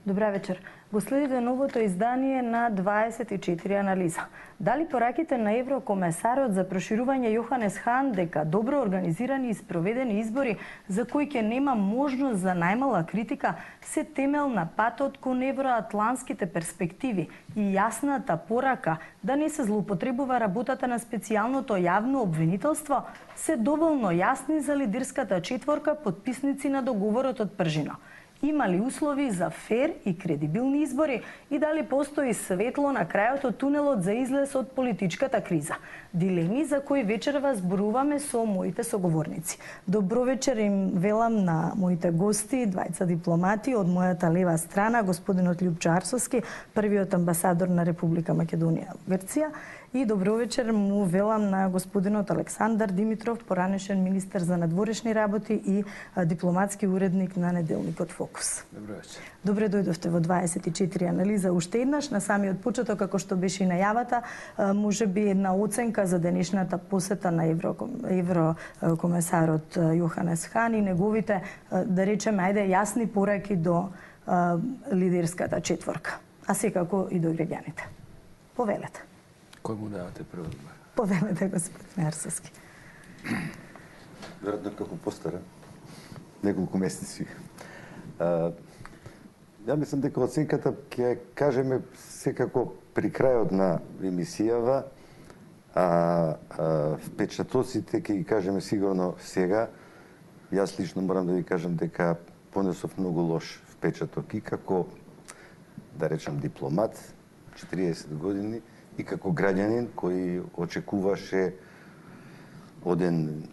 Добра вечер. Го следите новото издание на 24 анализа. Дали пораките на еврокомесарот за проширување Јоханес Хан дека добро организирани и спроведени избори за кои ќе нема можност за најмала критика се темел на патот кон евроатланските перспективи и јасната порака да не се злоупотребува работата на специјалното јавно обвинителство се доволно јасни за лидерската четворка потписници на договорот од Пржино. Има ли услови за фер и кредибилни избори и дали постои светло на крајот од тунелот за излез од политичката криза? Дилеми за кои вечерва зборуваме со моите соговорници. Добро вечер им велам на моите гости, двајца дипломати од мојата лева страна, господинот Љупчо Арсовски, првиот амбасадор на Република Македонија во Грција, и добро вечер му велам на господинот Александар Димитров, поранешен министер за надворешни работи и дипломатски уредник на неделникот Фокус. Добро вечер. Добре дојдовте во 24 анализа уште еднаш. На самиот почеток, како што беше и најавата, може би една оценка за денешната посета на еврокомесарот Јоханес Хан и неговите, да речеме, ајде, јасни пораки до лидерската четворка, а секако и до граѓаните. Повелете. Кој му давате прво? Повелете, господин Арсовски. Веројатно како постара, неколку месеци. Ја мислам дека оценката ќе кажеме секако при крајот на емисијава, а впечатоците ќе ги кажеме сигурно сега. Јас лично морам да ви кажам дека понесов многу лош впечаток и како, да речам, дипломат, 40 години, и како граѓанин кој очекуваше оден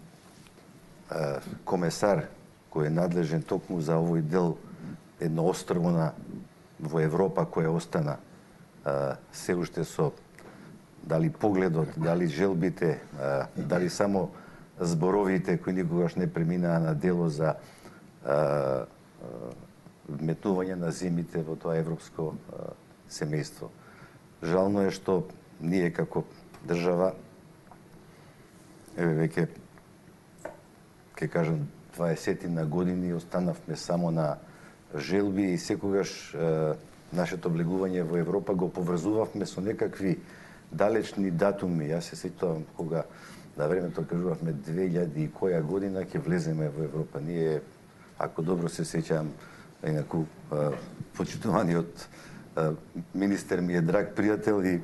комесар кој е надлежен токму за овој дел, едно острво во Европа која остана се уште со дали погледот, дали желбите, дали само зборовите кои никогаш не преминаа на дело за вметнување на земите во тоа европско семејство. Жално е што ние како држава, веќе, ќе кажам, 20 на години останавме само на желби и секогаш нашето влегување во Европа го поврзувавме со некакви далечни датуми. Јас се сеќавам кога на времето кажувавме 2000 и која година ќе влеземе во Европа. Ние, ако добро се сеќавам, инаку почитуваниот министер ми е драг пријател и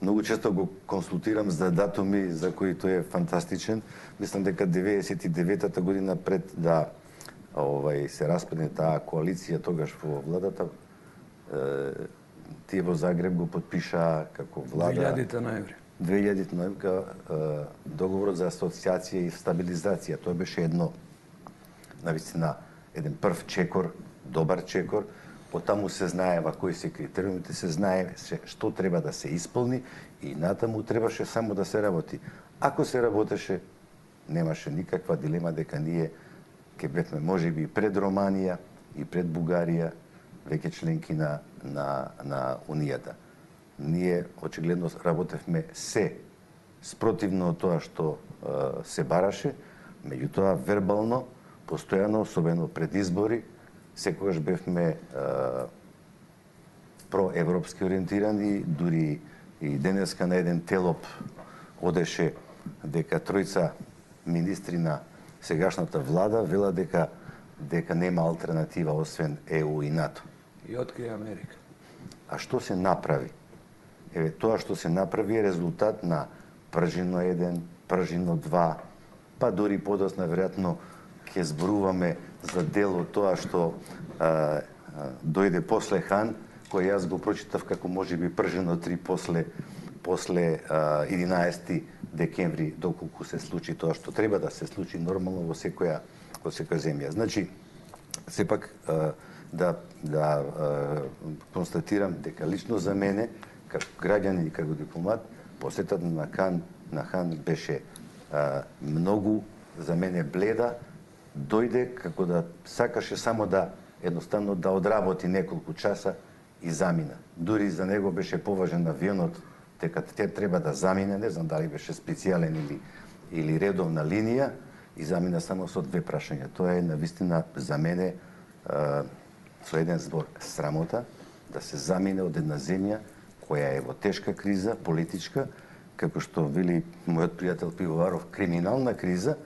многу често го консултирам за датуми за кои тој е фантастичен. Мислам дека 99-та година пред да се распадне таа коалиција тогаш во владата, тие во Загреб го потпишаа како влада 2000 ноември. 2000 ноември договорот за асоциација и стабилизација. Тоа беше едно, навистина, еден прв чекор, добар чекор. Потаму се знаева кои се критериумите, се знае што треба да се исполни и натаму требаше само да се работи. Ако се работеше, немаше никаква дилема дека ние ќе бевме можеби и пред Романија и пред Бугарија, веќе членки на Унијата. Ние очигледно работевме се спротивно од тоа што се бараше, меѓутоа вербално, постојано, особено пред избори, секогаш бевме проевропски ориентирани, дури и денеска на еден телоп одеше дека тројца министри на сегашната влада вела дека нема алтернатива освен ЕУ и НАТО. И открија Америка. А што се направи? Еве, тоа што се направи е резултат на Пржино 1, Пржино 2, па дури подосна веројатно ќе зборуваме за дел од тоа што дојде после Хан, кој јас го прочитав како можеби Пржино 3 после 11 декември, доколку се случи тоа што треба да се случи нормално во секоја земја. Значи, сепак да констатирам дека лично за мене, како граѓанин и како дипломат, посетата на Хан беше многу за мене бледа, дојде како да сакаше само да едноставно да одработи неколку часа и замина. Дури за него беше поважен авионот, дека те треба да замине, не знам дали беше специјален или редовна линија, и замина само со 2 прашања. Тоа е навистина за мене со еден збор срамота да се замине од една земја која е во тешка криза, политичка, како што вели мојот пријател Пивоваров, криминална криза,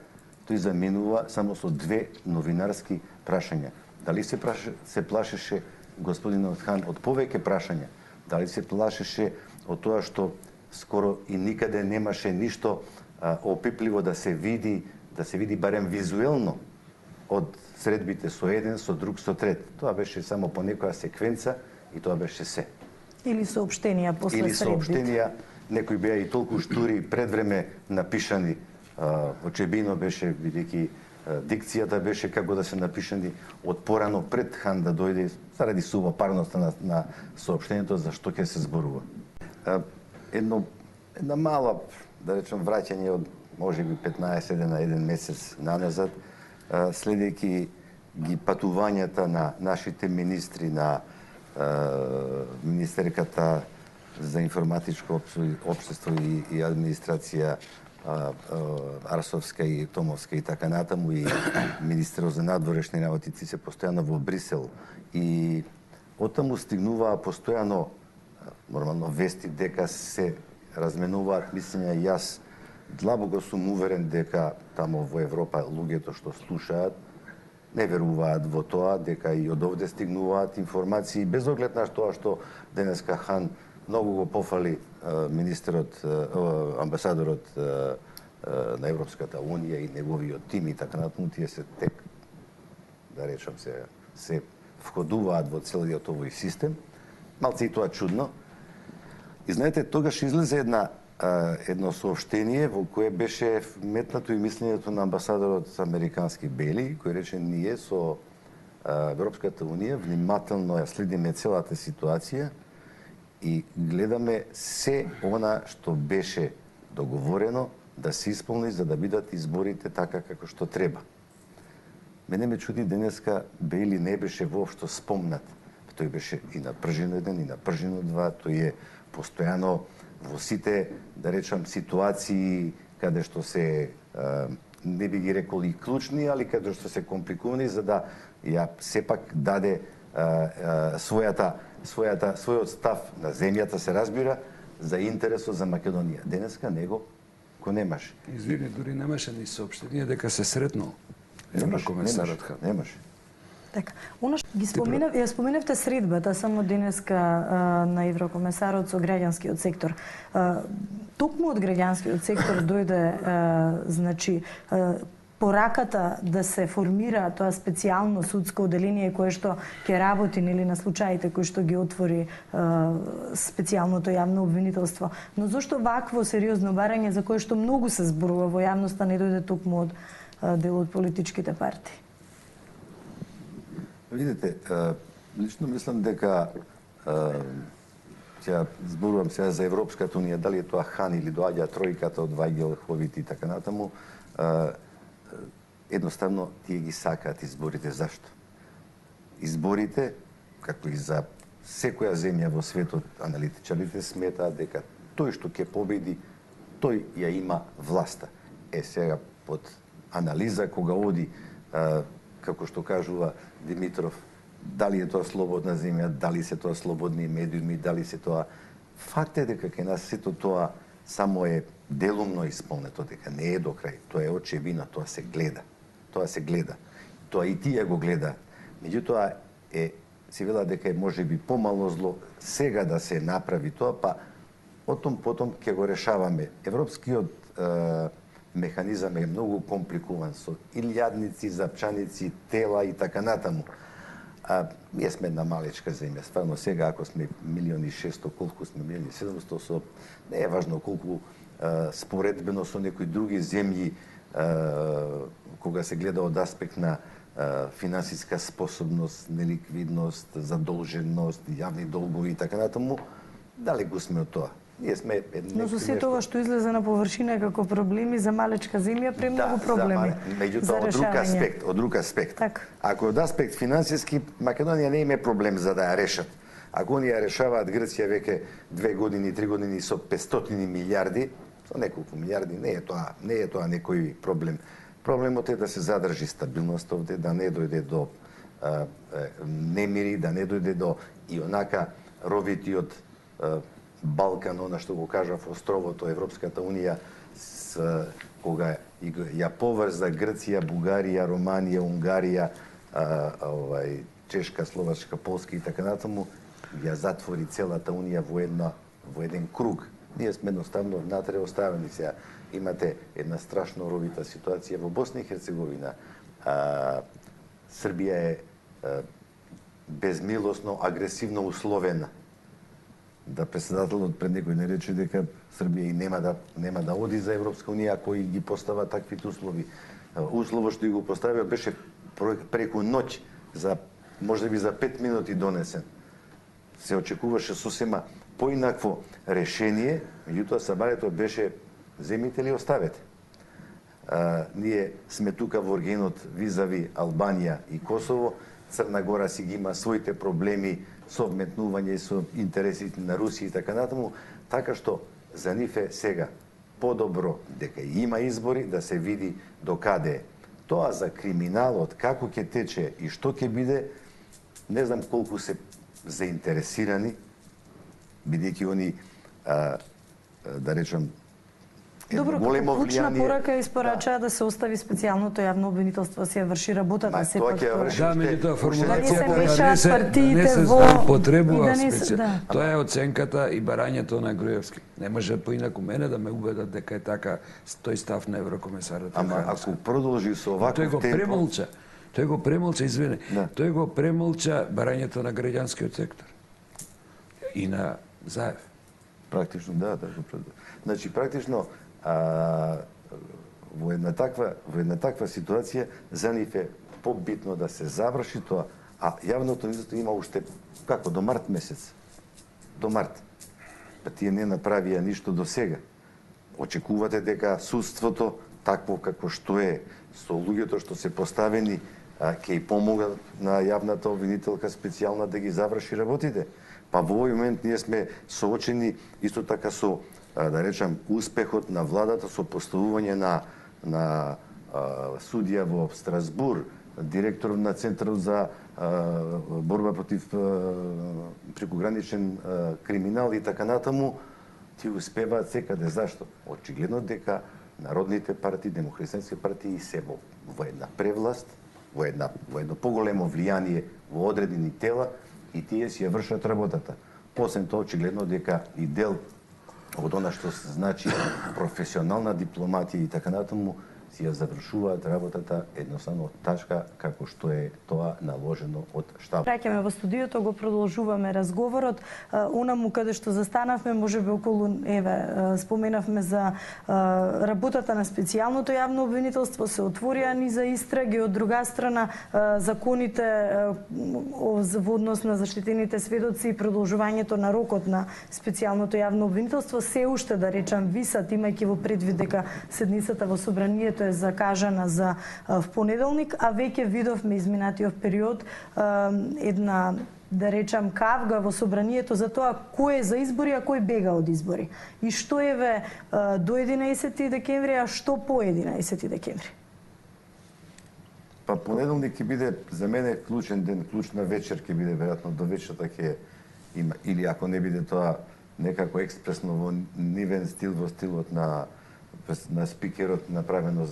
тој заминува само со две новинарски прашања. Дали се плашеше господинот Хан од повеќе прашања? Дали се плашеше од тоа што скоро и никаде немаше ништо опипливо да се види барем визуелно од средбите со еден, со друг, со трет. Тоа беше само по некоја секвенца и тоа беше се. Или сообштенија после средбите. Или сообштенија, некои беа и толку штури пред време напишани. Очебино беше, бидејќи дикцијата беше како да се напишани од порано пред Хан да дојде, заради субопарноста на сообштението за што ќе се зборува. Една мала, да речем, враќање од можеби 15 дена, еден месец наназад, следејќи ги патувањата на нашите министри, на министерката за информатичко општество и администрација Арсовска и Томовска и така натаму, и министерот за надворешни работи се постојано во Брисел. И оттаму стигнуваа постојано нормално вести дека се разменуваат мислења. Јас длабоко сум уверен дека таму во Европа луѓето што слушаат не веруваат во тоа, дека и од овде стигнуваат информации, без оглед на тоа што денеска Хан многу го пофали министерот, амбасадорот на Европската Унија и неговиот тим и така натаму, тие се тек, да речам, се входуваат во целиот овој систем. Малце и тоа чудно. И знаете, тогаш излезе едно сообштение во кое беше метнато и мислењето на амбасадорот американски Бели, кој рече: ние со Европската Унија внимателно ја следиме целата ситуација и гледаме се она што беше договорено да се исполни за да бидат изборите така како што треба. Мене ме чуди денеска Бейли не беше воопшто спомнат. Тој беше и на пржино 1 и на пржино 2, тој е постојано во сите, да речам, ситуации каде што се не би ги рекол и клучни, али каде што се компликувани, за да ја сепак даде својот став на земјата, се разбира, за интересот за Македонија. Денеска него го немаше. Извини, дури немаше ни сообштение дека се сретнал еврокомесарот Хан. Немаше. Така, она што ја споменавте средбата само денеска на еврокомесарот со граѓанскиот сектор. Токму од граѓанскиот сектор дојде значи пораката да се формира тоа специјално судско оделение кое што ќе работи нели на случаите кои што ги отвори специјалното јавно обвинителство. Но зошто вакво сериозно барање за кое што многу се зборува во јавноста не дојде токму од дел од политичките партии? Видите, лично мислам дека ќе зборувам сега за Европската Унија, дали е тоа Хан или доаѓа тројката од Вајгел, Ховит и така натаму, едноставно тие ги сакаат изборите. Зашто? Изборите, како и за секоја земја во светот, аналитичарите сметаат дека тој што ќе победи, тој ја има власта. Сега под анализа кога оди, како што кажува Димитров, дали е тоа слободна земја, дали се тоа слободни медиуми, дали се тоа... Факт е дека кај нас сето тоа само е делумно исполнето, дека не е до крај. Тоа е очевидно, тоа се гледа. Тоа се гледа. Тоа и тие го гледаат. Меѓутоа се вела дека е можеби помало зло сега да се направи тоа, па потом ќе го решаваме. Европскиот механизам е многу компликуван со илјадници, запчаници, тела и така натаму. Ние сме една малечка земја. Стварно сега ако сме 1.600.000, колку сме 1.700.000, не е важно колку споредбено со некои други земји, кога се гледа од аспект на финансиска способност, неликвидност, задолженост, јавни долгови и така натаму, дали го сме од тоа? Ние сме Но со сето ова што излезе на површина како проблеми за малечка земја, премногу проблеми. Меѓутоа од друг аспект. Так. Ако од аспект финансиски, Македонија не има проблем за да ја решат. Ако они ја решаваат Грција веќе 2 години, 3 години со 500 милиарди, со неколку милиарди, не е тоа некој проблем. Проблемот е да се задржи стабилност овде, да не дојде до немири, да не дојде до и онака ровитиот Балкан, она што го кажав, островото, Европската Унија, кога ја поврза Грција, Бугарија, Романија, Унгарија, Чешка, Словачка, Полска и така натаму, ја затвори целата Унија во еден круг. Ние сме едноставно внатре оставени сега. Имате една страшно ровита ситуација во Босна и Херцеговина. Србија е безмилосно, агресивно условена. Да председателот пред некој не рече дека Србија и нема да оди за Европска Унија ако ги постава таквите услови. Услово што го поставија беше преку ноќ, за можеби за 5 минути донесен. Се очекуваше сосема поинакво решение, меѓутоа сабарето беше земите ли оставете. Ние сме тука во оргенот визави Албанија и Косово, Црна Гора си ги има своите проблеми со вметнување и со интересите на Русија и така натаму, така што за нив е сега подобро дека има избори, да се види до каде е. Тоа за криминалот, како ќе тече и што ќе биде, не знам колку се заинтересирани, бидејќи они, да речам, Добро, како клучна порака испорачаа да се остави специјалното јавно обвинителство, се ја врши работата, се пак тоа. Да, меѓутоа формулацијата не се потребува специјално. Тоа е оценката и барањето на Груевски. Не може поинаку мене да ме убедат дека е така тој став на еврокомесарот. Ама ако продолжи со оваков темпо... Тој го премолча, извини. Тој го премолча барањето на граѓанскиот сектор. И на Заев. Практично, да. Значи, практично, во една таква ситуација за нив е побитно да се заврши тоа, а јавното обвинителство има уште како до март месец. До март. Па тие не направија ништо до сега. Очекувате дека судството такво како што е, со луѓето што се поставени, ќе и помогат на јавната обвинителка специјална да ги заврши работите. Па во овој момент ние сме соочени исто така со, да речам, успехот на владата со поставување на судија во Страсбур, директор на Центарот за борба против прекограничен криминал и така натаму, ти успеваат секаде. Зашто? Очигледно дека народните партии, демократичните партии се во една превласт, во едно поголемо влијание во одредени тела и тие си ја вршат работата. Освен тоа, очигледно дека и дел од она што значи професионална дипломатија и така натаму, си ја завршуваат работата едноставно тачка како што е тоа наложено од штаб. Праќаме во студиото, го продолжуваме разговорот. Онаму каде што застанавме, можеби околу, споменавме за работата на специјалното јавно обвинителство, се отворија ни за истраги, од друга страна законите во однос на заштитените сведоци и продолжувањето на рокот на специјалното јавно обвинителство се уште, да речам, висат, имајќи во предвид дека седницата во собранието е закажана за в понеделник, а веќе видовме изминатиот период една, да речам, кавга во собранието за тоа кој е за избори, а кој бега од избори. И што еве до 11 декември, а што по 11 декември? Па понеделник ќе биде за мене клучен ден, клучна вечер ќе биде, веројатно до вечерта ќе има, или ако не биде тоа некако експресно во нивен стил, во стилот на спикерот направено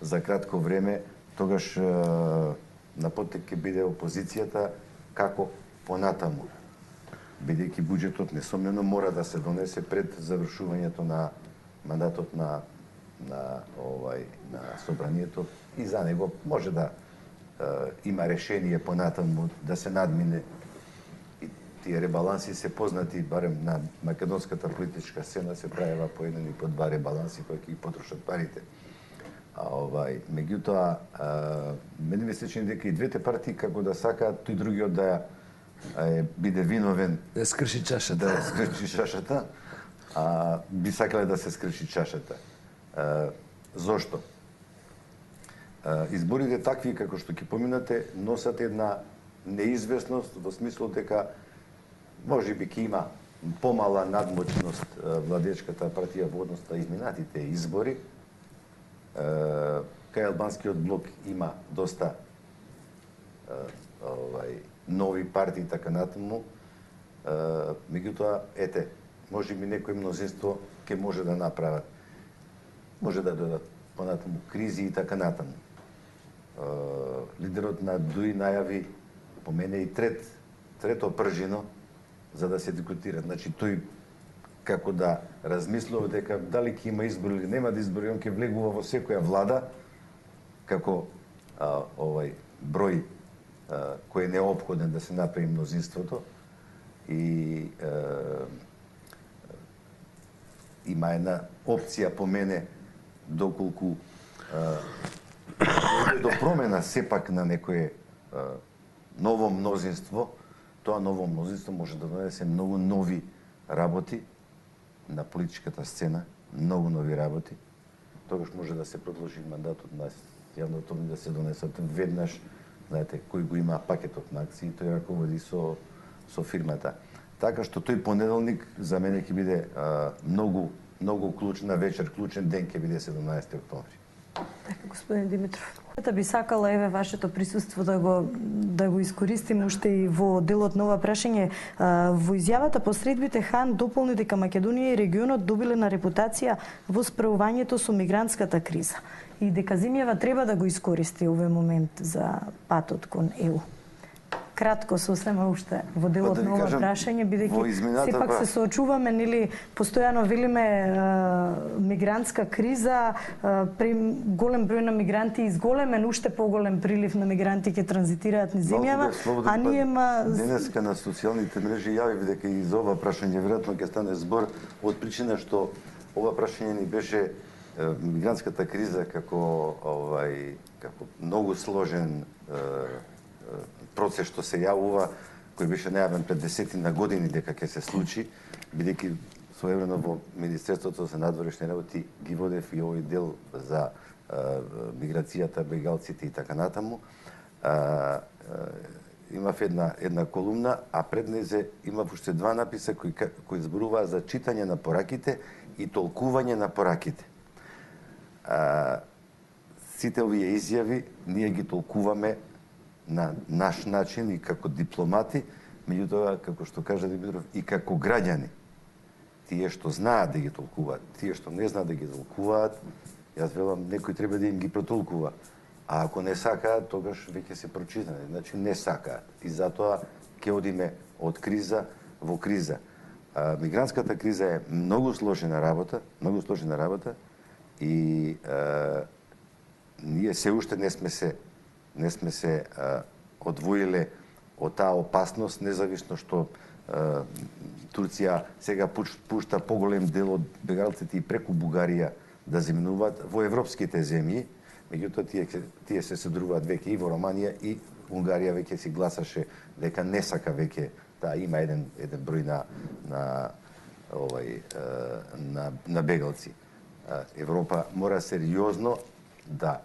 за кратко време, тогаш на потек ќе биде опозицијата како понатаму. Бидејќи буџетот несомнено мора да се донесе пред завршувањето на мандатот на собранието и за него може да има решение понатаму да се надмине. Тие ребаланси се познати, барем на македонската политичка сцена се правева по еден и по два ребаланси кои ќе ги потрошат парите. Меѓутоа, мене ми се чини дека и двете партии како да сакаат тој другиот да биде виновен, да скрши чашата. Да скрши чашата, би сакале да се скрши чашата. Зошто? Изборите такви како што ќе поминате носат една неизвестност во смисло дека може би ќе има помала надмочност владечката партија во однос на изминатите избори. Кај албанскиот блок има доста нови партии и така натаму. Меѓутоа, ете, може би некој мнозинство ќе може да направат. Може да додат понатаму кризи и така натаму. Лидерот на ДУИ најави по мене и трето пржино за да се дискутира. Значи тој како да размислува дека дали ќе има избори или нема да избори, он ќе влегува во секоја влада како број кој е неопходен да се направи мнозинството и има една опција по мене доколку до промена сепак на некое ново мнозинство, тоа ново мнозинство може да донесе многу нови работи на политичката сцена, многу нови работи. Тогаш може да се продолжи мандатот на јавното да се донесат веднаш, знаете, кој го има пакетот на акции, тој раководи со фирмата. Така што тој понеделник за мене ќе биде многу клучна вечер, клучен ден ќе биде 17 октомври. Така, господин Димитров. Би сакала еве вашето присуство да го искористим уште и во делот на ова прашање. Во изјавата посредбите Хан дополни дека Македонија и регионот добиле на репутација во справувањето со мигрантската криза и дека земјава треба да го искористи овој момент за патот кон ЕУ. Кратко сосема уште во делот на ова прашање, бидејќи сепак се соочуваме, нели, постојано велиме мигрантска криза, голем број на мигранти изголемен, уште поголем прилив на мигранти ќе транзитираат низ земјава, а ние денеска на социјалните мрежи јавив дека и за ова прашање веројатно ќе стане збор од причина што ова прашање ни беше мигрантската криза како многу сложен процес што се јавува, кој беше најавен пред 10 години дека ќе се случи, бидејќи своевремено во Министерството за надворешни работи ги водев и овој дел за миграцијата, бегалците и така натаму. Имав една колумна, а пред незе имав уште два написа кои зборуваа за читање на пораките и толкување на пораките. Сите овие изјави ние ги толкуваме на наш начин и како дипломати, меѓутоа, како што кажа Димитров, и како граѓани. Тие што знаат да ги толкуваат, тие што не знаат да ги толкуваат, јас велам, некој треба да им ги протолкува. А ако не сакаат, тогаш веќе се прочитане. Значи, не сакаат. И затоа ќе одиме од криза во криза. Мигрантската криза е многу сложена работа и ние се уште не сме се одвоиле од таа опасност, независно што Турција сега пушта поголем дел од бегалците и преку Бугарија да земјуваат во европските земји, меѓутоа тие се содруваат веќе и во Романија и Унгарија веќе си гласаше дека не сака веќе да има еден број на бегалци. Европа мора сериозно да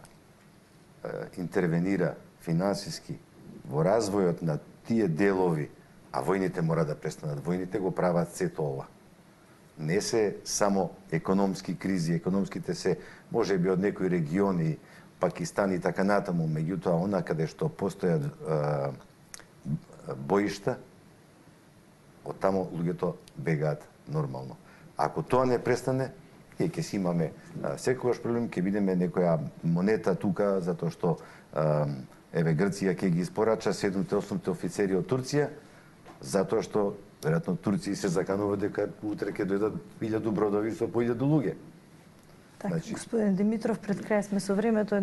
интервенира финансиски во развојот на тие делови, а војните мора да престанат. Војните го прават сето ова. Не се само економски кризи, економските се можеби од некои региони, Пакистан и така натаму, меѓутоа она каде што постојат боишта, од таму луѓето бегаат нормално. Ако тоа не престане, ние ќе си имаме секогаш проблем, ќе бидеме некоја монета тука, затоа што Грција ќе ги испорача 7-8 офицери од Турција, затоа што веројатно Турција се заканува дека утре ќе дојдат 1000 бродови со по 1000 луѓе. Така, господин Димитров, пред крај сме со времето.